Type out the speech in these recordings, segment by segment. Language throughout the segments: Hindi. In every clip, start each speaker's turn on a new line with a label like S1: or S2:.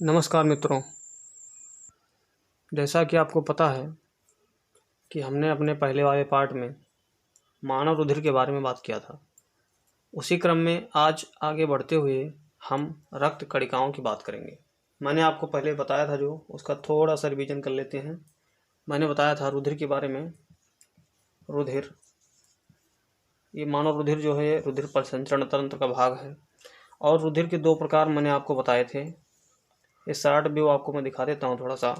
S1: नमस्कार मित्रों। जैसा कि आपको पता है कि हमने अपने पहले वाले पार्ट में मानव रुधिर के बारे में बात किया था। उसी क्रम में आज आगे बढ़ते हुए हम रक्त कणिकाओं की बात करेंगे। मैंने आपको पहले बताया था, जो उसका थोड़ा सा रिवीजन कर लेते हैं। मैंने बताया था रुधिर के बारे में। रुधिर, ये मानव रुधिर जो है रुधिर परिसंचरण तंत्र का भाग है। और रुधिर के दो प्रकार मैंने आपको बताए थे। इस शार्ट व्यू आपको मैं दिखा देता हूँ थोड़ा सा।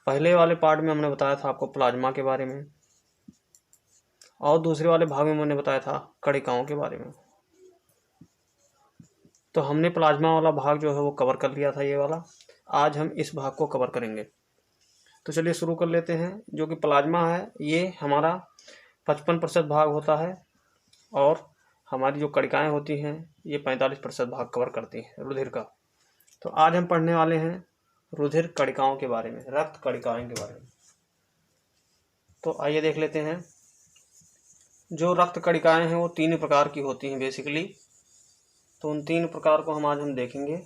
S1: पहले वाले पार्ट में हमने बताया था आपको प्लाज्मा के बारे में, और दूसरे वाले भाग में मैंने बताया था कणिकाओं के बारे में। तो हमने प्लाज्मा वाला भाग जो है वो कवर कर लिया था, ये वाला। आज हम इस भाग को कवर करेंगे। तो चलिए शुरू कर लेते हैं। जो कि प्लाज्मा है ये हमारा 55% भाग होता है, और हमारी जो कणिकाएं होती हैं ये 45% भाग कवर करती हैं रुधिर का। तो आज हम पढ़ने वाले हैं रुधिर कणिकाओं के बारे में, रक्त कणिकाओं के बारे में। तो आइए देख लेते हैं। जो रक्त कणिकाएं हैं वो 3 प्रकार की होती हैं बेसिकली। तो उन 3 प्रकार को आज हम देखेंगे।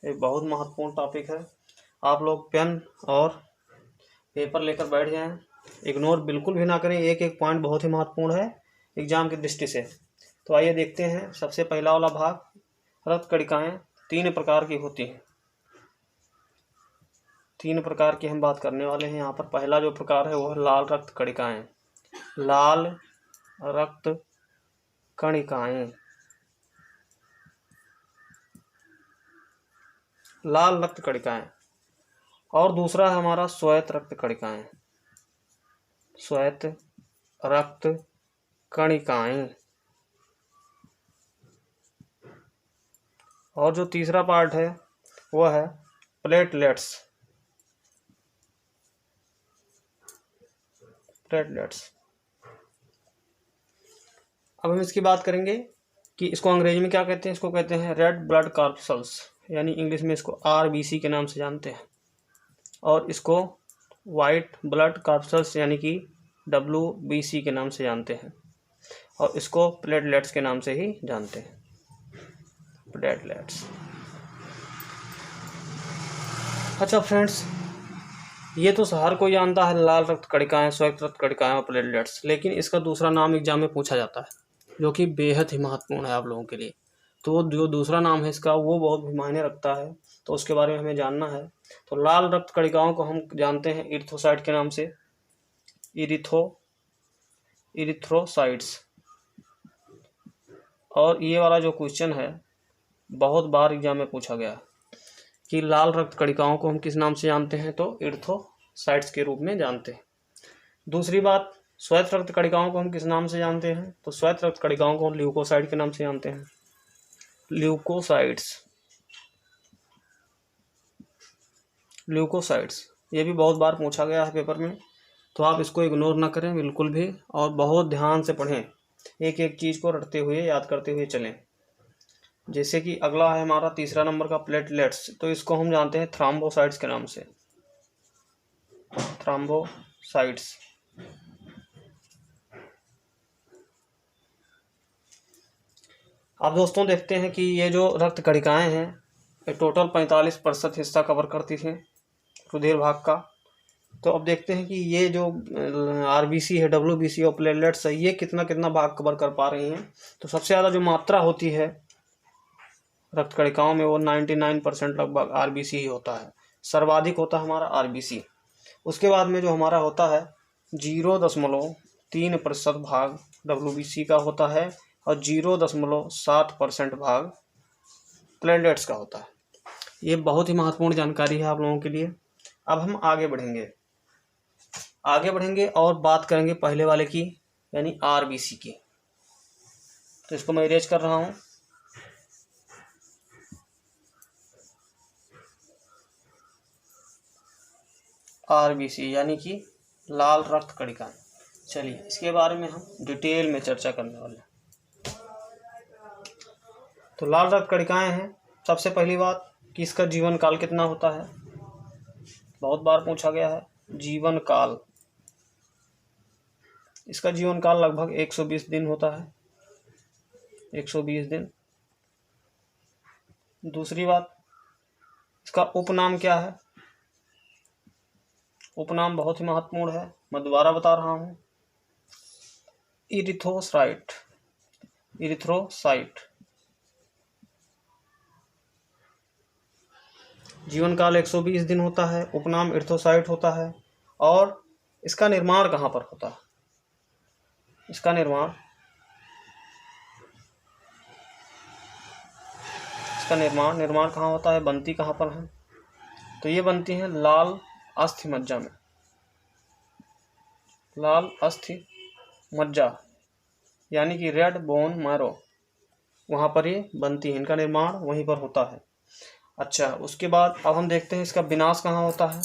S1: एक बहुत महत्वपूर्ण टॉपिक है। आप लोग पेन और पेपर लेकर बैठ जाएं। इग्नोर बिल्कुल भी ना करें, एक एक पॉइंट बहुत ही महत्वपूर्ण है एग्जाम की दृष्टि से। तो आइए देखते हैं। सबसे पहला वाला भाग, रक्त कणिकाएं 3 प्रकार की होती हैं। 3 प्रकार की हम बात करने वाले हैं यहाँ पर। पहला जो प्रकार है वो है लाल रक्त कणिकाएं। लाल रक्त कणिकाएं, लाल रक्त कणिकाएं। और दूसरा है हमारा श्वेत रक्त कणिकाएं। श्वेत रक्त कणिकाएं। और जो तीसरा पार्ट है वो है प्लेटलेट्स। प्लेटलेट्स। अब हम इसकी बात करेंगे कि इसको अंग्रेजी में क्या कहते हैं। इसको कहते हैं रेड ब्लड कॉर्पसल्स, यानी इंग्लिश में इसको आरबीसी के नाम से जानते हैं। और इसको वाइट ब्लड कॉर्पसल्स यानी कि डब्ल्यूबीसी के नाम से जानते हैं। और इसको प्लेटलेट्स के नाम से ही जानते हैं, प्लेटलेट्स। अच्छा फ्रेंड्स, ये तो हर कोई जानता है, लाल रक्त कणिकाएं, श्वेत रक्त कणिकाएं और प्लेटलेट्स। लेकिन इसका दूसरा नाम एग्जाम में पूछा जाता है, जो कि बेहद ही महत्वपूर्ण है आप लोगों के लिए। तो जो दूसरा नाम है इसका वो बहुत भी मायने रखता है, तो उसके बारे में हमें जानना है। तो लाल रक्त कणिकाओं को हम जानते हैं इरिथ्रोसाइट के नाम से। इरिथ्रोसाइट्स। और ये वाला जो क्वेश्चन है बहुत बार एग्जाम में पूछा गया कि लाल रक्त कणिकाओं को हम किस नाम से जानते हैं, तो इरिथ्रोसाइट्स के रूप में जानते हैं। दूसरी बात, श्वेत रक्त कणिकाओं को हम किस नाम से जानते हैं, तो श्वेत रक्त कणिकाओं को हम ल्यूकोसाइट के नाम से जानते हैं। ल्यूकोसाइट्स। ल्यूकोसाइट्स, ये भी बहुत बार पूछा गया है पेपर में, तो आप इसको इग्नोर ना करें बिल्कुल भी, और बहुत ध्यान से पढ़ें। एक एक चीज़ को रटते हुए, याद करते हुए चलें। जैसे कि अगला है हमारा तीसरा नंबर का प्लेटलेट्स। तो इसको हम जानते हैं थ्रोम्बोसाइट्स के नाम से। थ्रोम्बोसाइट्स। अब दोस्तों देखते हैं कि ये जो रक्त कणिकाएं हैं ये टोटल 45% हिस्सा कवर करती थी रुधिर भाग का। तो अब देखते हैं कि ये जो आरबीसी है, डब्ल्यूबीसी और प्लेटलेट्स है, ये कितना कितना भाग कवर कर पा रही हैं। तो सबसे ज़्यादा जो मात्रा होती है रक्त कणिकाओं में वो 99% लगभग आरबीसी ही होता है। सर्वाधिक होता है हमारा आरबीसी। उसके बाद में जो हमारा होता है 0.3% भाग डब्ल्यूबीसी का होता है, और 0.7% भाग प्लेटलेट्स का होता है। ये बहुत ही महत्वपूर्ण जानकारी है आप लोगों के लिए। अब हम आगे बढ़ेंगे और बात करेंगे पहले वाले की, यानी आरबीसी की। तो इसको मैं इरेज कर रहा हूँ। आरबीसी यानी कि लाल रक्त कणिकाएं। चलिए इसके बारे में हम डिटेल में चर्चा करने वाले हैं। तो लाल रक्त कणिकाएं हैं। सबसे पहली बात कि इसका जीवन काल कितना होता है, बहुत बार पूछा गया है। जीवन काल, इसका जीवन काल लगभग 120 दिन होता है, 120 दिन। दूसरी बात, इसका उपनाम क्या है? उपनाम बहुत ही महत्वपूर्ण है, मैं दोबारा बता रहा हूं, इरिथ्रोसाइट। इरिथ्रोसाइट। जीवन काल 120 दिन होता है, उपनाम इरिथ्रोसाइट होता है। और इसका निर्माण कहाँ पर होता है? इसका निर्माण कहाँ होता है? बनती कहाँ पर है? तो ये बनती है लाल अस्थि मज्जा में। लाल अस्थि मज्जा यानी कि रेड बोन मैरो, वहाँ पर ये बनती है, इनका निर्माण वहीं पर होता है। अच्छा, उसके बाद अब हम देखते हैं इसका विनाश कहाँ होता है।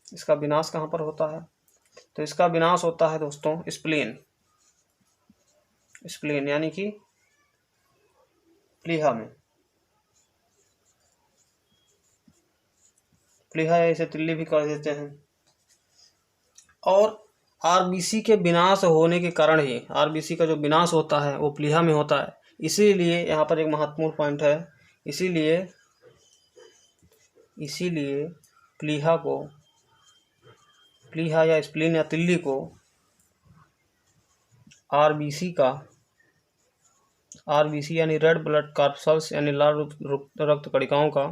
S1: इसका विनाश कहाँ पर होता है? तो इसका विनाश होता है दोस्तों स्प्लीन। स्प्लीन यानी कि प्लीहा में। प्लीहा या इसे तिल्ली भी कह देते हैं। और आरबीसी के विनाश होने के कारण ही, आरबीसी का जो विनाश होता है वो प्लीहा में होता है। इसीलिए यहाँ पर एक महत्वपूर्ण पॉइंट है, इसीलिए प्लीहा या स्प्लीन या तिल्ली को आरबीसी यानी रेड ब्लड कॉर्पसल्स यानी लाल रक्त कणिकाओं का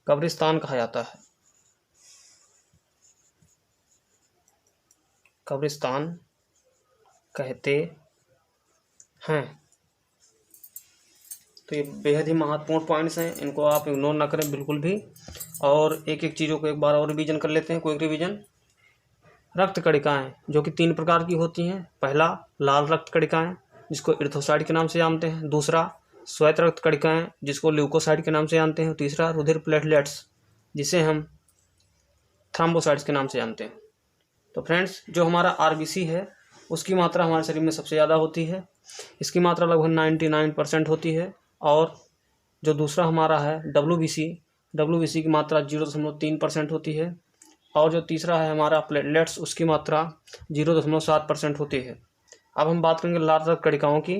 S1: कब्रिस्तान कहा जाता है। कब्रिस्तान कहते हैं। तो ये बेहद ही महत्वपूर्ण पॉइंट्स हैं, इनको आप इग्नोर ना करें बिल्कुल भी। और एक एक चीज़ों को एक बार और रिवीजन कर लेते हैं, क्विक रिवीजन। रक्त कणिकाएं जो कि 3 प्रकार की होती हैं। पहला लाल रक्त कणिकाएं जिसको इरिथ्रोसाइट के नाम से जानते हैं। दूसरा श्वेत रक्त कणिकाएं जिसको ल्यूकोसाइट के नाम से जानते हैं। तीसरा रुधिर प्लेटलेट्स जिसे हम थ्रोम्बोसाइट्स के नाम से जानते हैं। तो फ्रेंड्स, जो हमारा आरबीसी है उसकी मात्रा हमारे शरीर में सबसे ज़्यादा होती है। इसकी मात्रा लगभग 99% होती है। और जो दूसरा हमारा है डब्ल्यूबीसी की मात्रा 0.3% होती है। और जो तीसरा है हमारा प्लेटलेट्स, उसकी मात्रा 0.7% होती है। अब हम बात करेंगे लाल रक्त कणिकाओं की।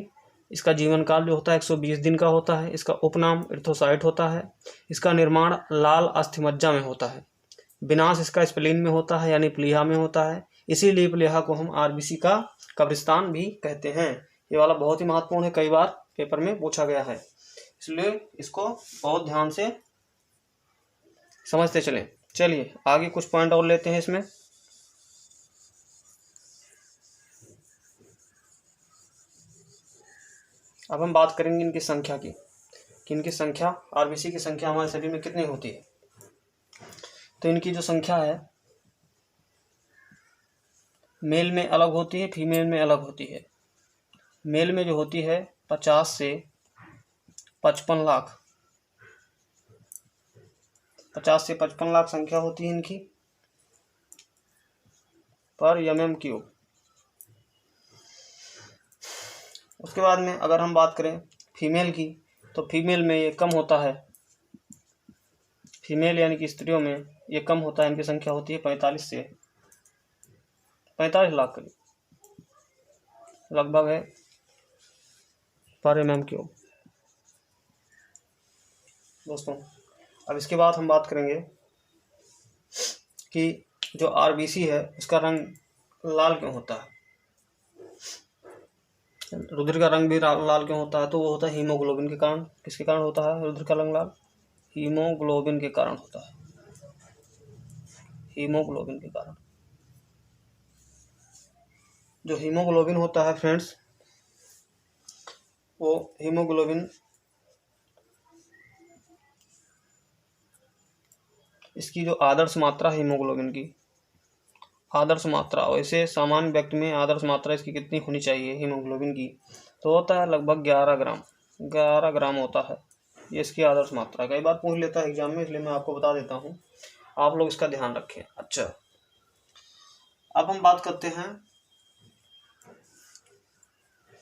S1: इसका जीवन काल जो होता है 120 दिन का होता है। इसका उपनाम इरिथ्रोसाइट होता है। इसका निर्माण लाल अस्थि मज्जा में होता है। विनाश इसका स्प्लीन में होता है यानी प्लीहा में होता है। इसीलिए प्लीहा को हम आरबीसी का कब्रिस्तान भी कहते हैं। ये वाला बहुत ही महत्वपूर्ण है, कई बार पेपर में पूछा गया है, इसलिए इसको बहुत ध्यान से समझते चलें। चलिए आगे कुछ पॉइंट और लेते हैं इसमें। अब हम बात करेंगे इनकी संख्या की, कि इनकी संख्या, आरबीसी की संख्या हमारे शरीर में कितनी होती है। तो इनकी जो संख्या है मेल में अलग होती है, फीमेल में अलग होती है। मेल में जो होती है 50 से 55 लाख, 50 से 55 लाख संख्या होती है इनकी पर mm³। उसके बाद में अगर हम बात करें फीमेल की, तो फीमेल में ये कम होता है। फीमेल यानी कि स्त्रियों में ये कम होता है। इनकी संख्या होती है 45 से 45 लाख लगभग है पर mm³ दोस्तों। अब इसके बाद हम बात करेंगे कि जो आरबीसी है उसका रंग लाल क्यों होता है। रुधिर का रंग भी लाल क्यों होता है? तो वो होता है हीमोग्लोबिन के कारण। किसके कारण होता है रुधिर का रंग लाल? हीमोग्लोबिन के कारण होता है। हीमोग्लोबिन के कारण। जो हीमोग्लोबिन होता है फ्रेंड्स, वो हीमोग्लोबिन इसकी जो आदर्श मात्रा हीमोग्लोबिन की आदर्श मात्रा, वैसे सामान्य व्यक्ति में आदर्श मात्रा इसकी कितनी होनी चाहिए हीमोग्लोबिन की, तो होता है लगभग 11 ग्राम होता है। ये इसकी आदर्श मात्रा। कई बार पूछ लेता है एग्जाम में, इसलिए मैं आपको बता देता हूँ, आप लोग इसका ध्यान रखें। अच्छा, अब हम बात करते हैं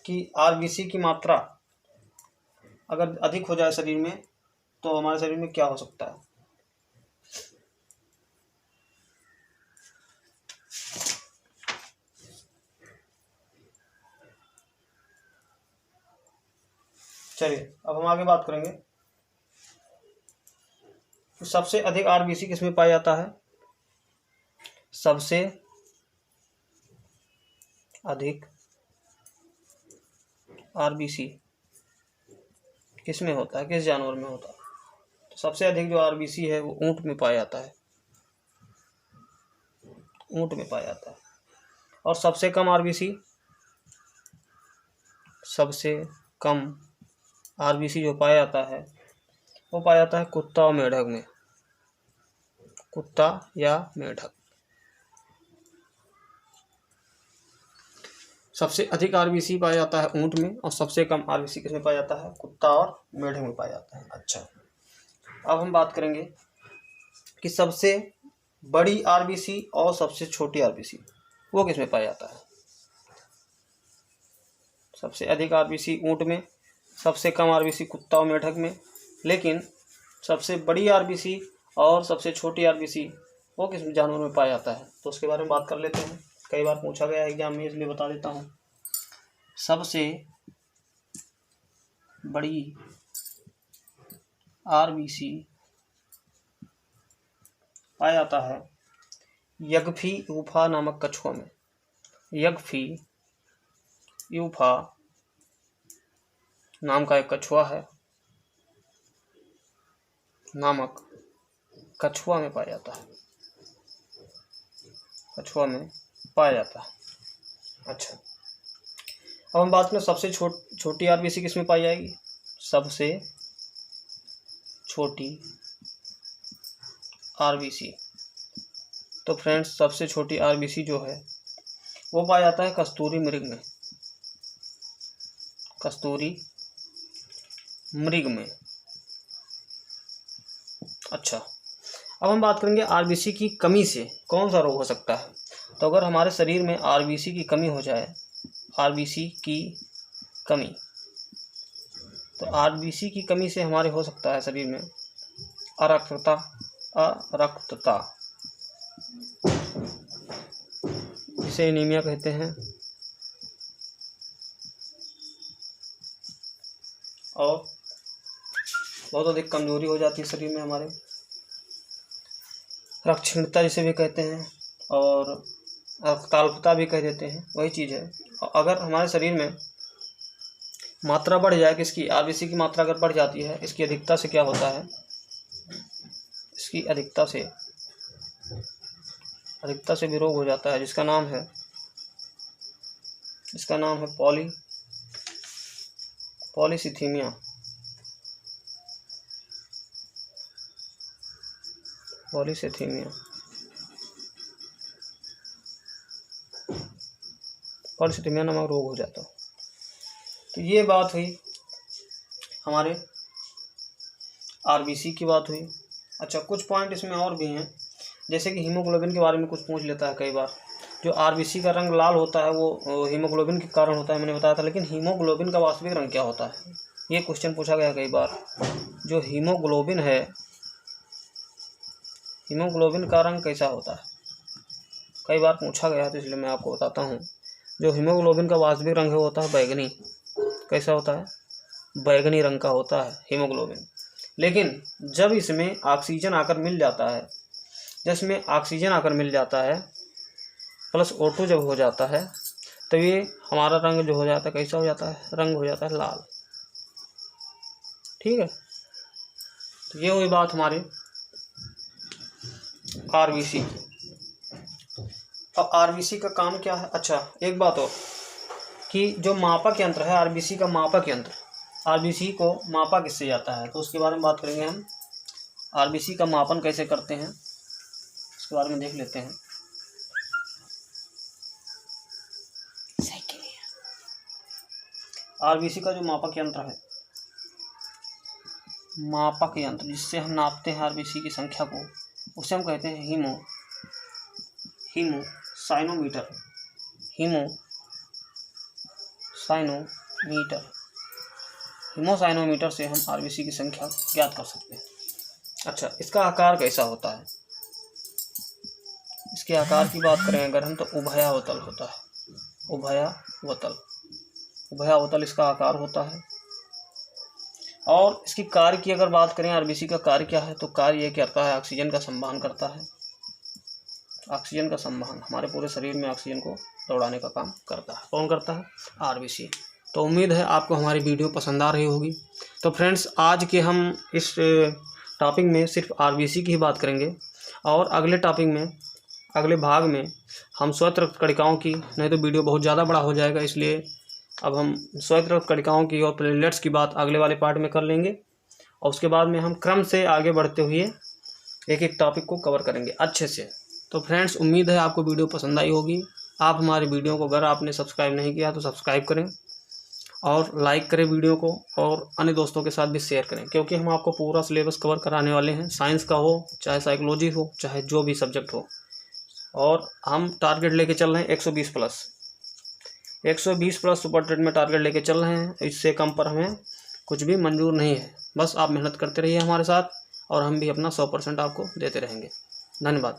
S1: कि आरबीसी की मात्रा अगर अधिक हो जाए शरीर में तो हमारे शरीर में क्या हो सकता है। चलिए अब हम आगे बात करेंगे तो सबसे अधिक आरबीसी किसमें पाया जाता है? सबसे अधिक आरबीसी किसमें होता है, किस जानवर में होता है? तो सबसे अधिक जो आरबीसी है वो ऊंट में पाया जाता है, ऊंट में पाया जाता है। और सबसे कम आरबीसी, सबसे कम आरबीसी जो पाया जाता है वो पाया जाता है कुत्ता और मेंढक में, कुत्ता या मेंढक। सबसे अधिक आरबीसी पाया जाता है ऊंट में और सबसे कम आरबीसी किसमें पाया जाता है? कुत्ता और मेंढक में पाया जाता है। अच्छा, अब हम बात करेंगे कि सबसे बड़ी आरबीसी और सबसे छोटी आरबीसी वो किसमें पाया जाता है? सबसे अधिक आरबीसी ऊंट में, सबसे कम आरबीसी कुत्ता और मेंढक में, लेकिन सबसे बड़ी आरबीसी और सबसे छोटी आरबीसी वो किस जानवर में पाया जाता है? तो उसके बारे में बात कर लेते हैं। कई बार पूछा गया है एग्जाम में, इसलिए बता देता हूँ। सबसे बड़ी आरबीसी पाया जाता है यगफी यूफा नामक कछुआ में। यगफी यूफा नाम का एक कछुआ है, नामक कछुआ में पाया जाता है, कछुआ में पाया जाता है। अच्छा, अब हम बात करें सबसे छोटी आरबीसी किसमें पाई जाएगी? सबसे छोटी आरबीसी, तो फ्रेंड्स सबसे छोटी आरबीसी जो है वो पाया जाता है कस्तूरी मृग में, कस्तूरी मृग में। अच्छा, अब हम बात करेंगे आरबीसी की कमी से कौन सा रोग हो सकता है। तो अगर हमारे शरीर में आरबीसी की कमी हो जाए, आरबीसी की कमी, तो आरबीसी की कमी से हमारे हो सकता है शरीर में अरक्तता, अरक्तता जिसे एनीमिया कहते हैं, और बहुत अधिक कमजोरी हो जाती है शरीर में हमारे, रक्तहीनता जिसे भी कहते हैं, और रक्ताल्पता भी कह देते हैं, वही चीज़ है। अगर हमारे शरीर में मात्रा बढ़ जाए, किसकी? आरबीसी की मात्रा अगर बढ़ जाती है, इसकी अधिकता से क्या होता है? इसकी अधिकता से भी रोग हो जाता है, जिसका नाम है पॉलीसिथीमिया। पॉलीसिथीमिया नामक रोग हो जाता है। तो ये बात हुई हमारे आरबीसी की बात हुई। अच्छा, कुछ पॉइंट इसमें और भी हैं, जैसे कि हीमोग्लोबिन के बारे में कुछ पूछ लेता है कई बार। जो आरबीसी का रंग लाल होता है वो हीमोग्लोबिन के कारण होता है, मैंने बताया था, लेकिन हीमोग्लोबिन का वास्तविक रंग क्या होता है? ये क्वेश्चन पूछा गया कई बार। जो हीमोग्लोबिन है, हीमोग्लोबिन का रंग कैसा होता है? कई बार पूछा गया है, तो इसलिए मैं आपको बताता हूँ। जो हीमोग्लोबिन का वास्तविक रंग होता है बैगनी। कैसा होता है? बैगनी रंग का होता है हीमोग्लोबिन। लेकिन जब इसमें ऑक्सीजन आकर मिल जाता है, जिसमें ऑक्सीजन आकर मिल जाता है प्लस O2 जब हो जाता है, तो ये हमारा रंग जो हो जाता है कैसा हो जाता है? रंग हो जाता है लाल। ठीक है, तो ये वही बात हमारी आरबीसी। अब आरबीसी का काम क्या है? अच्छा, एक बात और कि जो मापक यंत्र है, आरबीसी का मापक यंत्र, आरबीसी को मापा किससे जाता है, तो उसके बारे में बात करेंगे हम। आरबीसी का मापन कैसे करते हैं उसके बारे में देख लेते हैं। आरबीसी का जो मापक यंत्र है, मापक यंत्र जिससे हम नापते हैं आरबीसी की संख्या को, उसे हम कहते हैं हीमोसाइनोमीटर। हीमोसाइनोमीटर से हम आरबीसी की संख्या ज्ञात कर सकते हैं। अच्छा, इसका आकार कैसा होता है? इसके आकार की बात करें अगर हम, तो उभयावतल होता है। उभयावतल इसका आकार होता है। और इसकी कार्य की अगर बात करें, आरबीसी का कार्य क्या है, तो कार्य ये करता है ऑक्सीजन का संवहन करता है। ऑक्सीजन का संवहन, हमारे पूरे शरीर में ऑक्सीजन को दौड़ाने का काम करता है। कौन करता है? आरबीसी। तो उम्मीद है आपको हमारी वीडियो पसंद आ रही होगी। तो फ्रेंड्स, आज के हम इस टॉपिक में सिर्फ आरबीसी की ही बात करेंगे, और अगले टॉपिक में, अगले भाग में हम श्वेत रक्त कणिकाओं की, नहीं तो वीडियो बहुत ज़्यादा बड़ा हो जाएगा, इसलिए अब हम श्वेत रक्त कणिकाओं की और प्लेटलेट्स की बात अगले वाले पार्ट में कर लेंगे, और उसके बाद में हम क्रम से आगे बढ़ते हुए एक एक टॉपिक को कवर करेंगे अच्छे से। तो फ्रेंड्स, उम्मीद है आपको वीडियो पसंद आई होगी। आप हमारी वीडियो को अगर आपने सब्सक्राइब नहीं किया तो सब्सक्राइब करें और लाइक करें वीडियो को, और अन्य दोस्तों के साथ भी शेयर करें, क्योंकि हम आपको पूरा सिलेबस कवर कराने वाले हैं, साइंस का हो, चाहे साइकोलॉजी हो, चाहे जो भी सब्जेक्ट हो। और हम टारगेट लेके चल रहे हैं 120 प्लस, 120 प्लस सुपर ट्रेड में टारगेट लेके चल रहे हैं। इससे कम पर हमें कुछ भी मंजूर नहीं है। बस आप मेहनत करते रहिए हमारे साथ, और हम भी अपना 100% आपको देते रहेंगे। धन्यवाद।